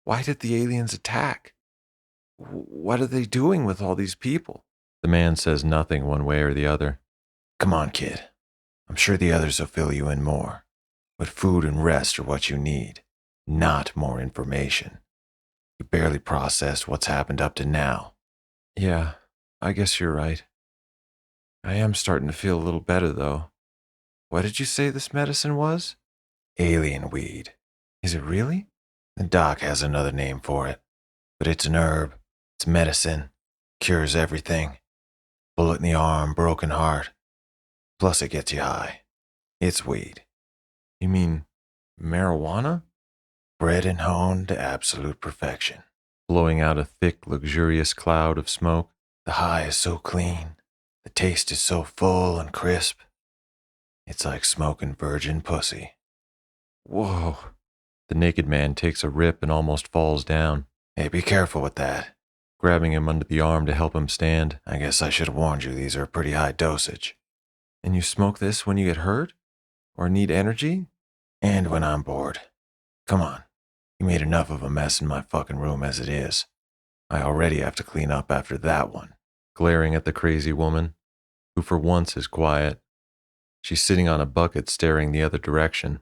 Why did the aliens attack? What are they doing with all these people? The man says nothing one way or the other. Come on, kid. I'm sure the others will fill you in more. But food and rest are what you need, not more information. You barely processed what's happened up to now. Yeah, I guess you're right. I am starting to feel a little better, though. What did you say this medicine was? Alien weed. Is it really? The doc has another name for it, but it's an herb. It's medicine. Cures everything. Bullet in the arm, broken heart. Plus it gets you high. It's weed. You mean marijuana? Bred and honed to absolute perfection. Blowing out a thick, luxurious cloud of smoke. The high is so clean. The taste is so full and crisp. It's like smoking virgin pussy. Whoa. The naked man takes a rip and almost falls down. Hey, be careful with that. Grabbing him under the arm to help him stand. I guess I should have warned you these are pretty high dosage. And you smoke this when you get hurt? Or need energy? And when I'm bored. Come on. You made enough of a mess in my fucking room as it is. I already have to clean up after that one. Glaring at the crazy woman, who for once is quiet. She's sitting on a bucket staring the other direction,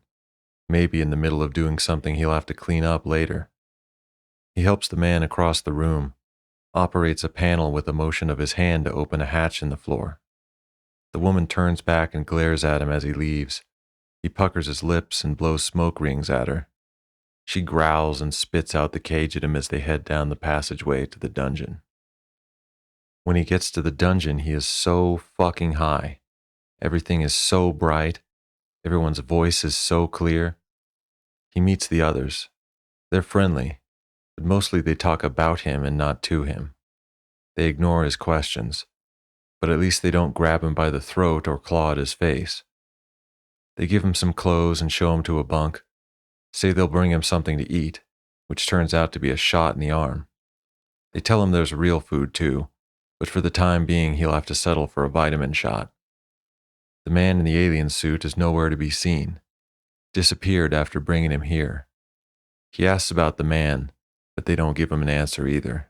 maybe in the middle of doing something he'll have to clean up later. He helps the man across the room, operates a panel with a motion of his hand to open a hatch in the floor. The woman turns back and glares at him as he leaves. He puckers his lips and blows smoke rings at her. She growls and spits out the cage at him as they head down the passageway to the dungeon. When he gets to the dungeon, he is so fucking high. Everything is so bright. Everyone's voice is so clear. He meets the others. They're friendly, but mostly they talk about him and not to him. They ignore his questions, but at least they don't grab him by the throat or claw at his face. They give him some clothes and show him to a bunk, say they'll bring him something to eat, which turns out to be a shot in the arm. They tell him there's real food too, but for the time being he'll have to settle for a vitamin shot. The man in the alien suit is nowhere to be seen, disappeared after bringing him here. He asks about the man, but they don't give him an answer either.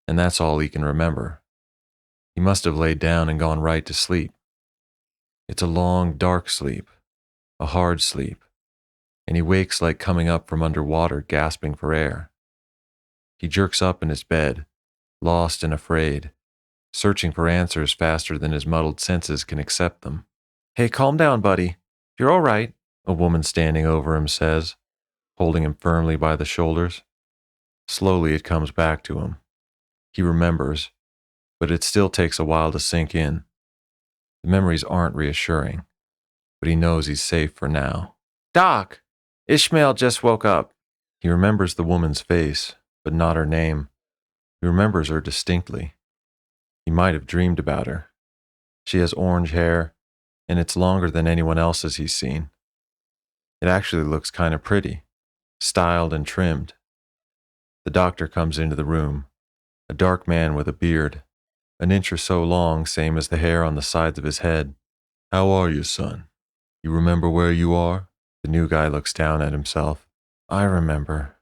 And that's all he can remember. He must have laid down and gone right to sleep. It's a long, dark sleep, a hard sleep, and he wakes like coming up from underwater, gasping for air. He jerks up in his bed, lost and afraid, searching for answers faster than his muddled senses can accept them. "Hey, calm down, buddy. You're all right," a woman standing over him says, holding him firmly by the shoulders. Slowly it comes back to him. He remembers, but it still takes a while to sink in. The memories aren't reassuring, but he knows he's safe for now. "Doc, Ishmael just woke up." He remembers the woman's face, but not her name. He remembers her distinctly. He might have dreamed about her. She has orange hair, and it's longer than anyone else's he's seen. It actually looks kind of pretty, styled and trimmed. The doctor comes into the room, A dark man with a beard, an inch or so long, same as the hair on the sides of his head. How are you, son? You remember where you are? The new guy looks down at himself. I remember.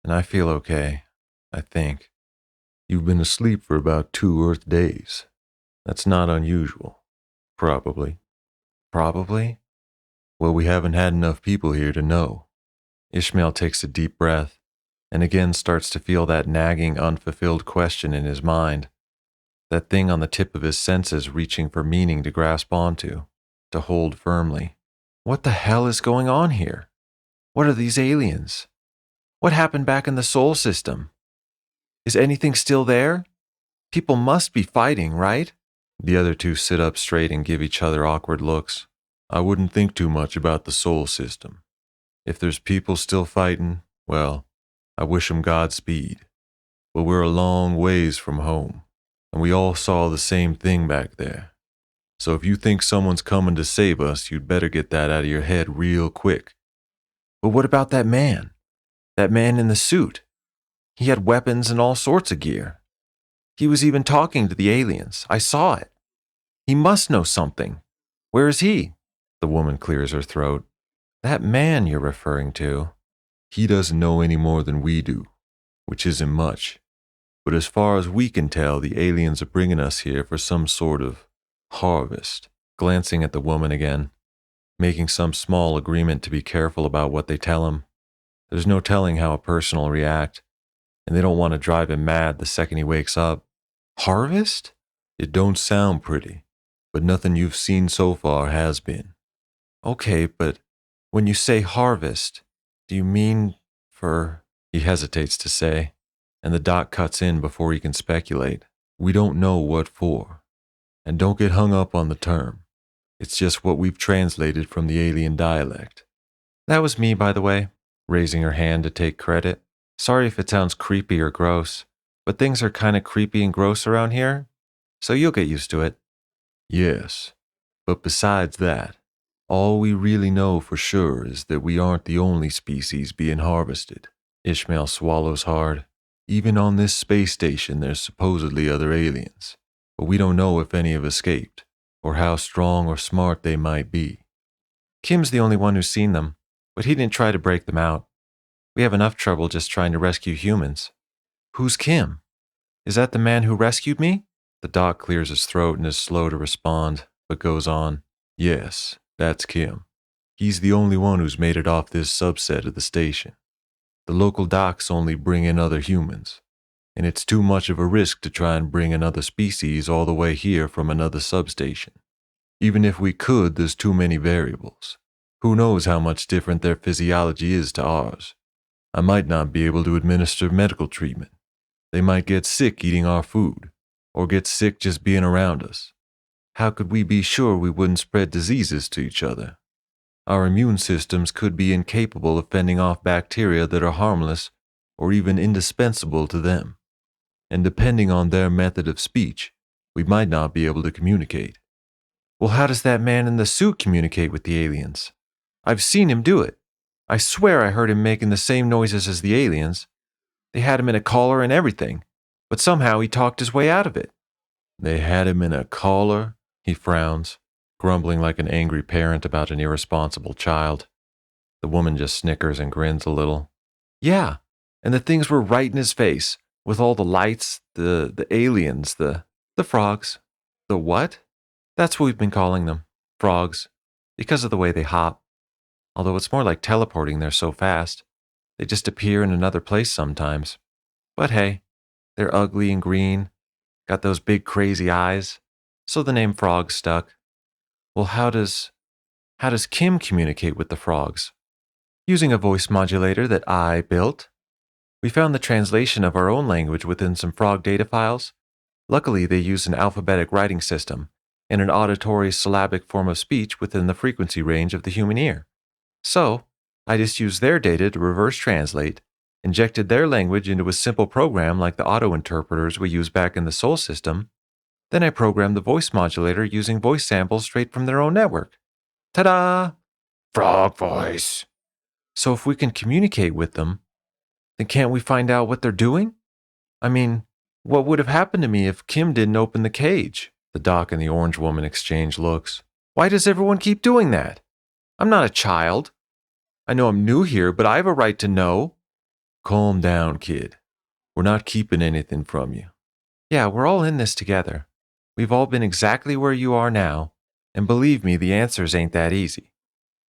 And I feel okay, I think. You've been asleep for about 2 Earth days. That's not unusual. Probably. Probably? Well, we haven't had enough people here to know. Ishmael takes a deep breath and again starts to feel that nagging, unfulfilled question in his mind. That thing on the tip of his senses reaching for meaning to grasp onto, to hold firmly. What the hell is going on here? What are these aliens? What happened back in the Sol system? Is anything still there? People must be fighting, right? The other two sit up straight and give each other awkward looks. I wouldn't think too much about the Sol system. If there's people still fighting, well, I wish 'em Godspeed. But we're a long ways from home, and we all saw the same thing back there. So if you think someone's coming to save us, you'd better get that out of your head real quick. But what about that man? That man in the suit? He had weapons and all sorts of gear. He was even talking to the aliens. I saw it. He must know something. Where is he? The woman clears her throat. That man you're referring to. He doesn't know any more than we do, which isn't much. But as far as we can tell, the aliens are bringing us here for some sort of harvest. Glancing at the woman again, making some small agreement to be careful about what they tell him. There's no telling how a person will react, and they don't want to drive him mad the second he wakes up. Harvest? It don't sound pretty, but nothing you've seen so far has been. Okay, but when you say harvest, do you mean for... He hesitates to say, and the doc cuts in before he can speculate. We don't know what for. And don't get hung up on the term. It's just what we've translated from the alien dialect. That was me, by the way, raising her hand to take credit. Sorry if it sounds creepy or gross, but things are kind of creepy and gross around here, so you'll get used to it. Yes, but besides that, all we really know for sure is that we aren't the only species being harvested. Ishmael swallows hard. Even on this space station, there's supposedly other aliens, but we don't know if any have escaped, or how strong or smart they might be. Kim's the only one who's seen them, but he didn't try to break them out. We have enough trouble just trying to rescue humans. Who's Kim? Is that the man who rescued me? The doc clears his throat and is slow to respond, but goes on. Yes, that's Kim. He's the only one who's made it off this subset of the station. The local docs only bring in other humans, and it's too much of a risk to try and bring another species all the way here from another substation. Even if we could, there's too many variables. Who knows how much different their physiology is to ours? I might not be able to administer medical treatment. They might get sick eating our food, or get sick just being around us. How could we be sure we wouldn't spread diseases to each other? Our immune systems could be incapable of fending off bacteria that are harmless or even indispensable to them. And depending on their method of speech, we might not be able to communicate. Well, how does that man in the suit communicate with the aliens? I've seen him do it. I swear I heard him making the same noises as the aliens. They had him in a collar and everything, but somehow he talked his way out of it. They had him in a collar? He frowns, grumbling like an angry parent about an irresponsible child. The woman just snickers and grins a little. Yeah, and the things were right in his face, with all the lights, the aliens, the frogs. The what? That's what we've been calling them, frogs, because of the way they hop. Although it's more like teleporting, they're so fast. They just appear in another place sometimes. But hey, they're ugly and green, got those big crazy eyes, so the name frog stuck. Well, how does Kim communicate with the frogs? Using a voice modulator that I built. We found the translation of our own language within some frog data files. Luckily, they use an alphabetic writing system and an auditory syllabic form of speech within the frequency range of the human ear. So, I just used their data to reverse translate, injected their language into a simple program like the auto-interpreters we used back in the Sol system. Then I programmed the voice modulator using voice samples straight from their own network. Ta-da! Frog voice. So if we can communicate with them, then can't we find out what they're doing? I mean, What would have happened to me if Kim didn't open the cage? The doc and the orange woman exchange looks. Why does everyone keep doing that? I'm not a child. I know I'm new here, but I have a right to know. Calm down, kid. We're not keeping anything from you. Yeah, we're all in this together. We've all been exactly where you are now, and believe me, the answers ain't that easy.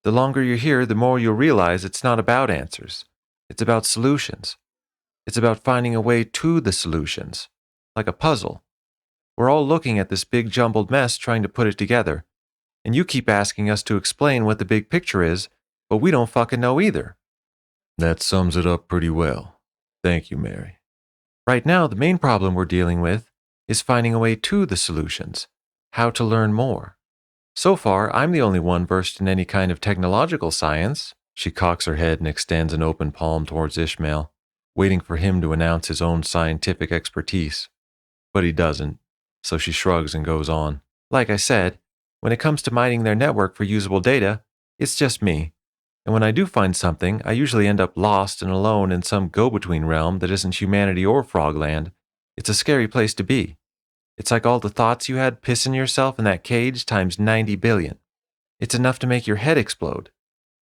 The longer you're here, the more you'll realize it's not about answers. It's about solutions. It's about finding a way to the solutions, like a puzzle. We're all looking at this big jumbled mess trying to put it together, and you keep asking us to explain what the big picture is, but we don't fucking know either. That sums it up pretty well. Thank you, Mary. Right now, the main problem we're dealing with is finding a way to the solutions, how to learn more. So far, I'm the only one versed in any kind of technological science. She cocks her head and extends an open palm towards Ishmael, waiting for him to announce his own scientific expertise. But he doesn't, so she shrugs and goes on. Like I said, when it comes to mining their network for usable data, it's just me. And when I do find something, I usually end up lost and alone in some go-between realm that isn't humanity or Frogland. It's a scary place to be. It's like all the thoughts you had pissing yourself in that cage times 90 billion. It's enough to make your head explode.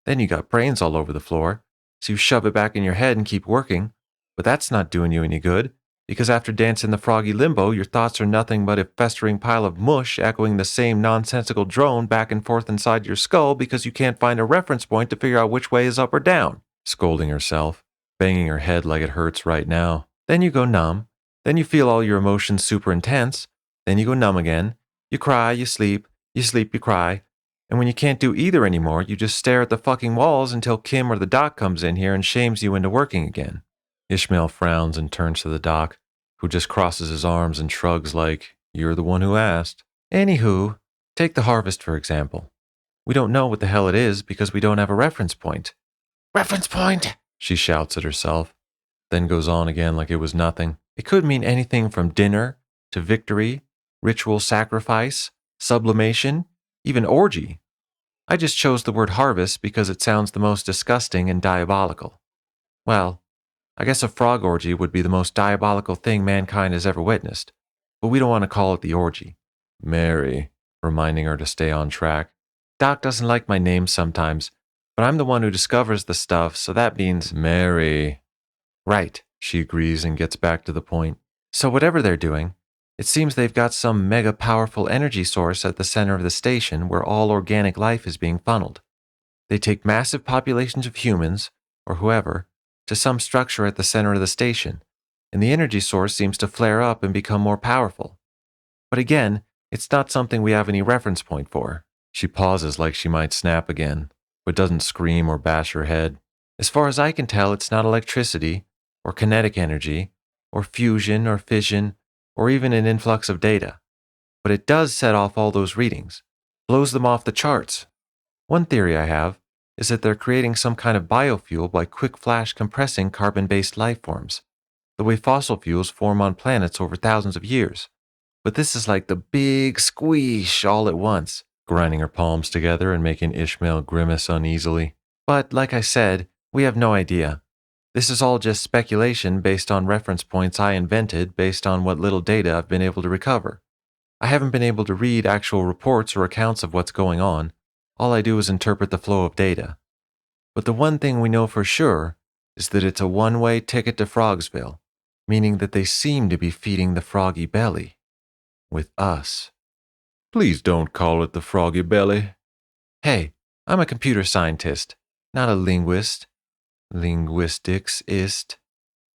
Then you got brains all over the floor, so you shove it back in your head and keep working. But that's not doing you any good, because after dancing the froggy limbo, your thoughts are nothing but a festering pile of mush echoing the same nonsensical drone back and forth inside your skull because you can't find a reference point to figure out which way is up or down. Scolding herself, banging her head like it hurts right now. Then you go numb. Then you feel all your emotions super intense. Then you go numb again. You cry, you sleep, you cry. And when you can't do either anymore, you just stare at the fucking walls until Kim or the doc comes in here and shames you into working again. Ishmael frowns and turns to the doc, who just crosses his arms and shrugs like, you're the one who asked. Anywho, take the harvest for example. We don't know what the hell it is because we don't have a reference point. Reference point! She shouts at herself, then goes on again like it was nothing. It could mean anything from dinner to victory, ritual sacrifice, sublimation, even orgy. I just chose the word harvest because it sounds the most disgusting and diabolical. Well, I guess a frog orgy would be the most diabolical thing mankind has ever witnessed, but we don't want to call it the orgy. Mary, reminding her to stay on track. Doc doesn't like my name sometimes, but I'm the one who discovers the stuff, so that means Mary. Right, she agrees and gets back to the point. So whatever they're doing, it seems they've got some mega powerful energy source at the center of the station where all organic life is being funneled. They take massive populations of humans, or whoever, to some structure at the center of the station, and the energy source seems to flare up and become more powerful. But again, it's not something we have any reference point for. She pauses like she might snap again, but doesn't scream or bash her head. As far as I can tell, it's not electricity, or kinetic energy, or fusion or fission, or even an influx of data. But it does set off all those readings, blows them off the charts. One theory I have is that they're creating some kind of biofuel by quick flash compressing carbon-based life forms, the way fossil fuels form on planets over thousands of years. But this is like the big squeesh all at once, grinding her palms together and making Ishmael grimace uneasily. But like I said, we have no idea. This is all just speculation based on reference points I invented based on what little data I've been able to recover. I haven't been able to read actual reports or accounts of what's going on. All I do is interpret the flow of data. But the one thing we know for sure is that it's a one-way ticket to Frogsville, meaning that they seem to be feeding the froggy belly. With us. Please don't call it the froggy belly. Hey, I'm a computer scientist, not a linguist. Linguistics-ist.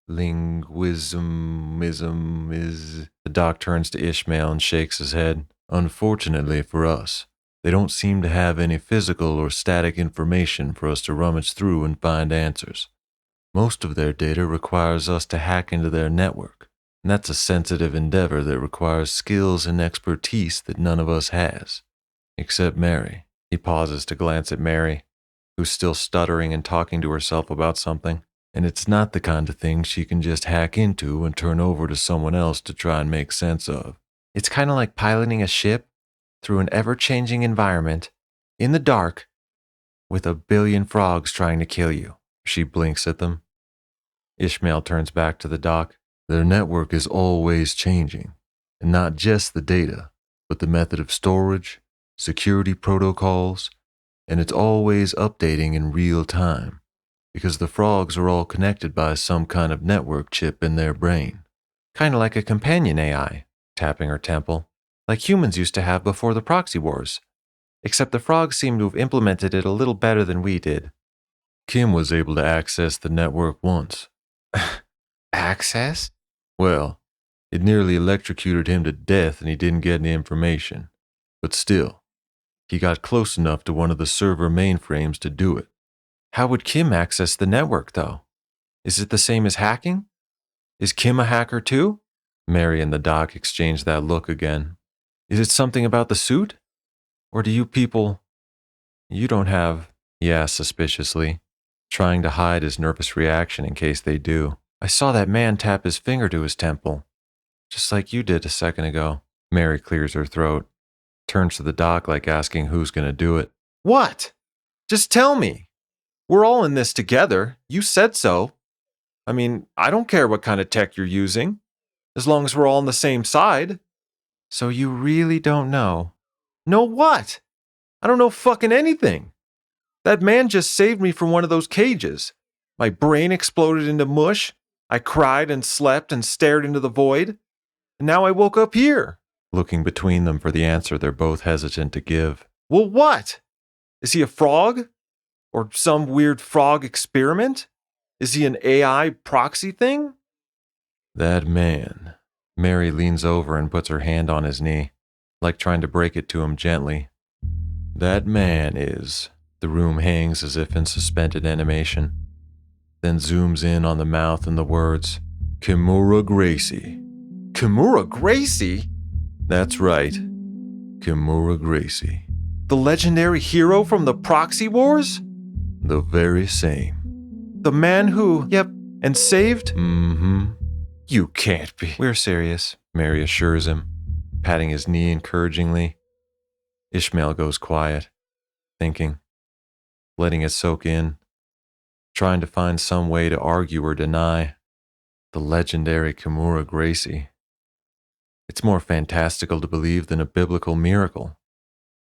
Linguismism is... The doc turns to Ishmael and shakes his head. Unfortunately for us, they don't seem to have any physical or static information for us to rummage through and find answers. Most of their data requires us to hack into their network, and that's a sensitive endeavor that requires skills and expertise that none of us has. Except Mary. He pauses to glance at Mary, who's still stuttering and talking to herself about something. And it's not the kind of thing she can just hack into and turn over to someone else to try and make sense of. It's kind of like piloting a ship through an ever-changing environment, in the dark, with a billion frogs trying to kill you. She blinks at them. Ishmael turns back to the doc. Their network is always changing, and not just the data, but the method of storage, security protocols, and it's always updating in real time, because the frogs are all connected by some kind of network chip in their brain. Kinda like a companion AI, tapping her temple, like humans used to have before the proxy wars. Except the frogs seem to have implemented it a little better than we did. Kim was able to access the network once. Access? Well, it nearly electrocuted him to death and he didn't get any information. But still, he got close enough to one of the server mainframes to do it. How would Kim access the network, though? Is it the same as hacking? Is Kim a hacker too? Mary and the doc exchanged that look again. Is it something about the suit? Or do you people... You don't have, he asked suspiciously, trying to hide his nervous reaction in case they do. I saw that man tap his finger to his temple, just like you did a second ago. Mary clears her throat, turns to the doc like asking who's going to do it. What? Just tell me. We're all in this together. You said so. I mean, I don't care what kind of tech you're using, as long as we're all on the same side. So you really don't know? Know what? I don't know fucking anything. That man just saved me from one of those cages. My brain exploded into mush. I cried and slept and stared into the void. And now I woke up here. Looking between them for the answer they're both hesitant to give. Well, what? Is he a frog? Or some weird frog experiment? Is he an AI proxy thing? That man. Mary leans over and puts her hand on his knee, like trying to break it to him gently. That man is... The room hangs as if in suspended animation, then zooms in on the mouth and the words, Kimura Gracie. Kimura Gracie? That's right, Kimura Gracie. The legendary hero from the proxy wars? The very same. The man who, yep, and saved? Mm-hmm. You can't be. We're serious, Mary assures him, patting his knee encouragingly. Ishmael goes quiet, thinking, letting it soak in, trying to find some way to argue or deny the legendary Kimura Gracie. It's more fantastical to believe than a biblical miracle,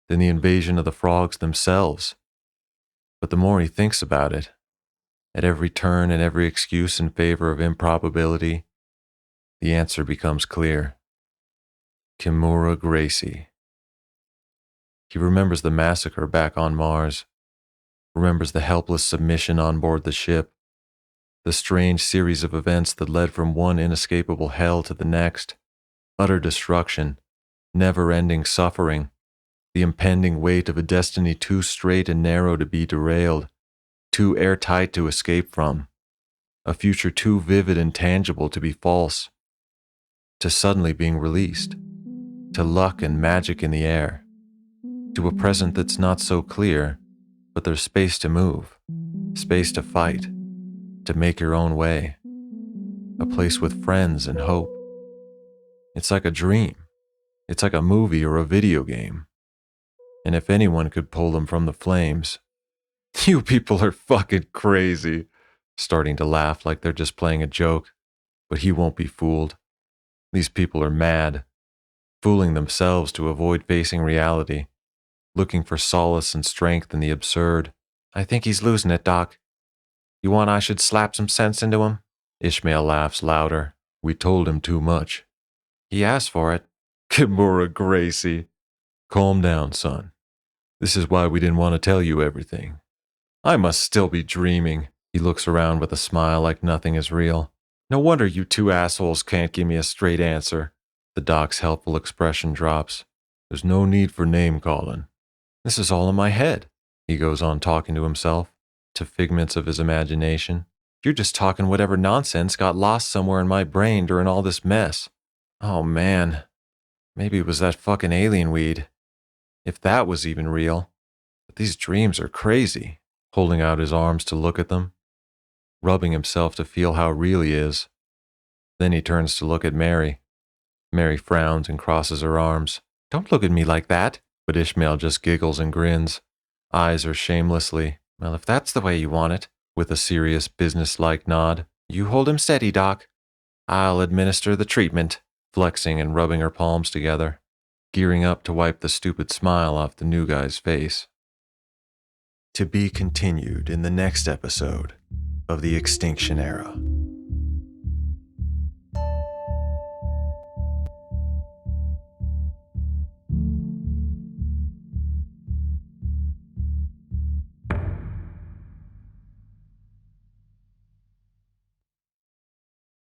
than the invasion of the frogs themselves. But the more he thinks about it, at every turn and every excuse in favor of improbability, the answer becomes clear. Kimura Gracie. He remembers the massacre back on Mars, remembers the helpless submission on board the ship, the strange series of events that led from one inescapable hell to the next, utter destruction, never-ending suffering, the impending weight of a destiny too straight and narrow to be derailed, too airtight to escape from, a future too vivid and tangible to be false, to suddenly being released, to luck and magic in the air, to a present that's not so clear, but there's space to move, space to fight, to make your own way, a place with friends and hope. It's like a dream. It's like a movie or a video game. And if anyone could pull them from the flames, you people are fucking crazy, starting to laugh like they're just playing a joke, but he won't be fooled. These people are mad, fooling themselves to avoid facing reality, looking for solace and strength in the absurd. I think he's losing it, Doc. You want I should slap some sense into him? Ishmael laughs louder. We told him too much. He asked for it. Kimura Gracie. Calm down, son. This is why we didn't want to tell you everything. I must still be dreaming. He looks around with a smile like nothing is real. No wonder you two assholes can't give me a straight answer. The doc's helpful expression drops. There's no need for name-calling. This is all in my head. He goes on talking to himself, to figments of his imagination. You're just talking whatever nonsense got lost somewhere in my brain during all this mess. Oh man, maybe it was that fucking alien weed. If that was even real. But these dreams are crazy. Holding out his arms to look at them, rubbing himself to feel how real he is. Then he turns to look at Mary. Mary frowns and crosses her arms. Don't look at me like that. But Ishmael just giggles and grins, eyes her shamelessly. Well, if that's the way you want it, with a serious, business-like nod. You hold him steady, Doc. I'll administer the treatment, flexing and rubbing her palms together, gearing up to wipe the stupid smile off the new guy's face. To be continued in the next episode of the Extinction Era.